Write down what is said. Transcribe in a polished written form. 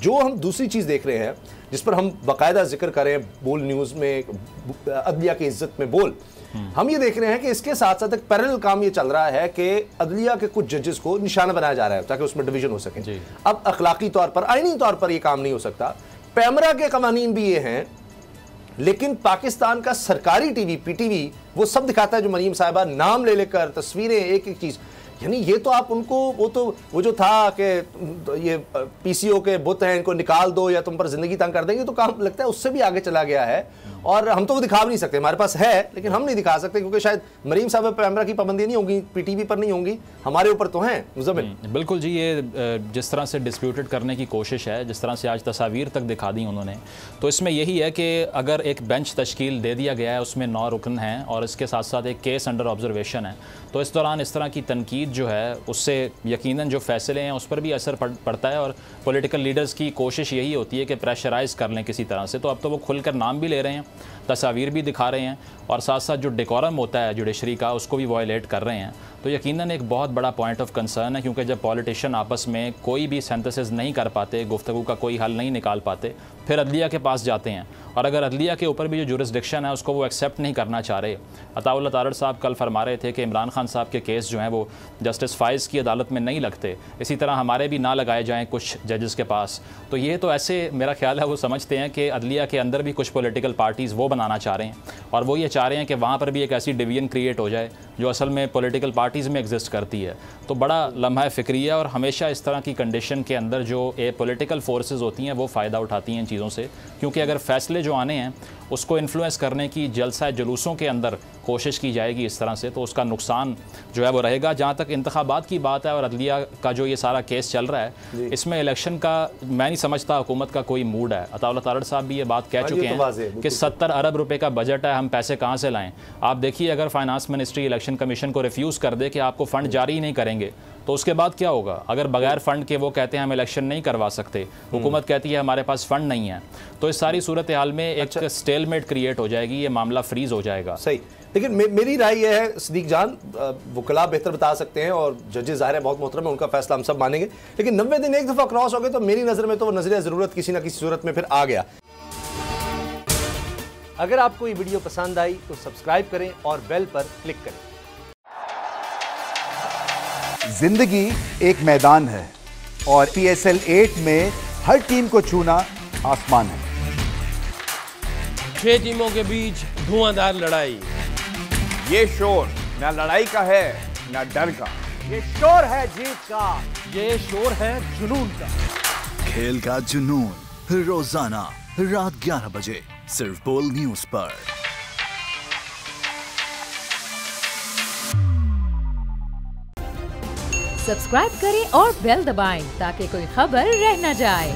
जो हम दूसरी चीज़ देख रहे हैं जिस पर हम बाकायदा जिक्र करें बोल न्यूज़ में, अदलिया की इज्जत में बोल, हम ये देख रहे हैं कि इसके साथ साथ एक पैरेलल काम ये चल रहा है कि अदलिया के कुछ जजेस को निशाना बनाया जा रहा है ताकि उसमें डिवीजन हो सके। अब अखलाकी तौर पर, आईनी तौर पर यह काम नहीं हो सकता। पैमरा के कवानीन भी ये हैं, लेकिन पाकिस्तान का सरकारी टीवी पीटीवी वो सब दिखाता है जो मरीम साहिबा नाम ले लेकर तस्वीरें, एक एक चीज़, यानी ये तो आप उनको वो जो था कि ये पीसीओ के बुत हैं, इनको निकाल दो या तुम पर जिंदगी तंग कर देंगे, तो काम लगता है उससे भी आगे चला गया है। और हम तो वो दिखा भी नहीं सकते, हमारे पास है लेकिन हम नहीं दिखा सकते क्योंकि शायद मरीम साहब पर पैमरा की पाबंदी नहीं होगी, पीटीवी पर नहीं होंगी, हमारे ऊपर तो हैं। मुज़म्मिल बिल्कुल जी, ये जिस तरह से डिस्प्यूटेड करने की कोशिश है, जिस तरह से आज तस्वीर तक दिखा दी उन्होंने, तो इसमें यही है कि अगर एक बेंच तश्कील दे दिया गया है, उसमें 9 रुकन हैं और इसके साथ साथ एक केस अंडर ऑब्जर्वेशन है, तो इस दौरान इस तरह की तनकीद जो है उससे यकीनन जो फैसले हैं उस पर भी असर पड़ता है। और पॉलिटिकल लीडर्स की कोशिश यही होती है कि प्रेशराइज़ कर लें किसी तरह से। तो अब तो वो खुलकर नाम भी ले रहे हैं, तस्वीर भी दिखा रहे हैं और साथ साथ जो डेकोरम होता है जुडिशरी का उसको भी वायलेट कर रहे हैं। तो यकीनन एक बहुत बड़ा पॉइंट ऑफ कंसर्न है, क्योंकि जब पॉलिटिशियन आपस में कोई भी सिंथेसिस नहीं कर पाते, गुफ्तगू का कोई हल नहीं निकाल पाते, फिर अदलिया के पास जाते हैं और अगर अदलिया के ऊपर भी जो जुरिस्डिक्शन है उसको वो एक्सेप्ट नहीं करना चाह रहे। अताउल्लाह तारड़ साहब कल फरमा रहे थे कि इमरान खान साहब के केस जो हैं वो जस्टिस फाइज़ की अदालत में नहीं लगते, इसी तरह हमारे भी ना लगाए जाएँ कुछ जजेस के पास। तो ये तो ऐसे मेरा ख्याल है वो समझते हैं कि अदलिया के अंदर भी कुछ पॉलिटिकल पार्टीज़ वो बनाना चाह रहे हैं और वो ये चाह रहे हैं कि वहाँ पर भी एक ऐसी डिवीजन क्रिएट हो जाए जो असल में पॉलिटिकल पार्टीज़ में एग्जिस्ट करती है। तो बड़ा लम्हा फ़िक्रिया और हमेशा इस तरह की कंडीशन के अंदर जो पॉलिटिकल फोर्सेस होती हैं वो फ़ायदा उठाती हैं इन चीज़ों से, क्योंकि अगर फ़ैसले जो आने हैं उसको इन्फ्लुएंस करने की जलसा जुलूसों के अंदर कोशिश की जाएगी इस तरह से, तो उसका नुकसान जो है वो रहेगा। जहाँ तक इंतखाबात की बात है और अदलिया का जो ये सारा केस चल रहा है, इसमें इलेक्शन का मैं नहीं समझता हुकूमत का कोई मूड है। अताउल्लाह तारड़ साहब भी ये बात कह चुके हैं कि 70 अरब रुपए का बजट है, हम पैसे कहाँ से लाएं। आप देखिए अगर फाइनेंस मिनिस्ट्री इलेक्शन कमीशन को रिफ्यूज़ कर दे कि आपको फ़ंड जारी नहीं करेंगे, तो उसके बाद क्या होगा? अगर बगैर फ़ंड के वो कहते हैं हम इलेक्शन नहीं करवा सकते, हुकूमत कहती है हमारे पास फ़ंड नहीं है, तो इस सारी सूरत हाल में एक स्टेलमेट क्रिएट हो जाएगी, ये मामला फ्रीज हो जाएगा। सही, लेकिन मेरी राय यह है सिद्दीक जान, वकला बेहतर बता सकते हैं और जजेस ज़ाहिर है बहुत मोहतरम है, उनका फैसला हम सब मानेंगे, लेकिन 90 दिन एक दफ़ा क्रॉस हो गए तो मेरी नज़र में तो वो नज़रिया ज़रूरत किसी ना किसी सूरत में फिर आ गया। अगर आपको ये वीडियो पसंद आई तो सब्सक्राइब करें और बेल पर क्लिक करें। जिंदगी एक मैदान है और PSL 8 में हर टीम को छूना आसमान है। 6 टीमों के बीच धुआंधार लड़ाई। ये शोर ना लड़ाई का है ना डर का, ये शोर है जीत का, ये शोर है जुनून का। खेल का जुनून रोजाना रात 11 बजे सिर्फ बोल न्यूज पर। सब्सक्राइब करें और बेल दबाएं ताकि कोई खबर रह न जाए।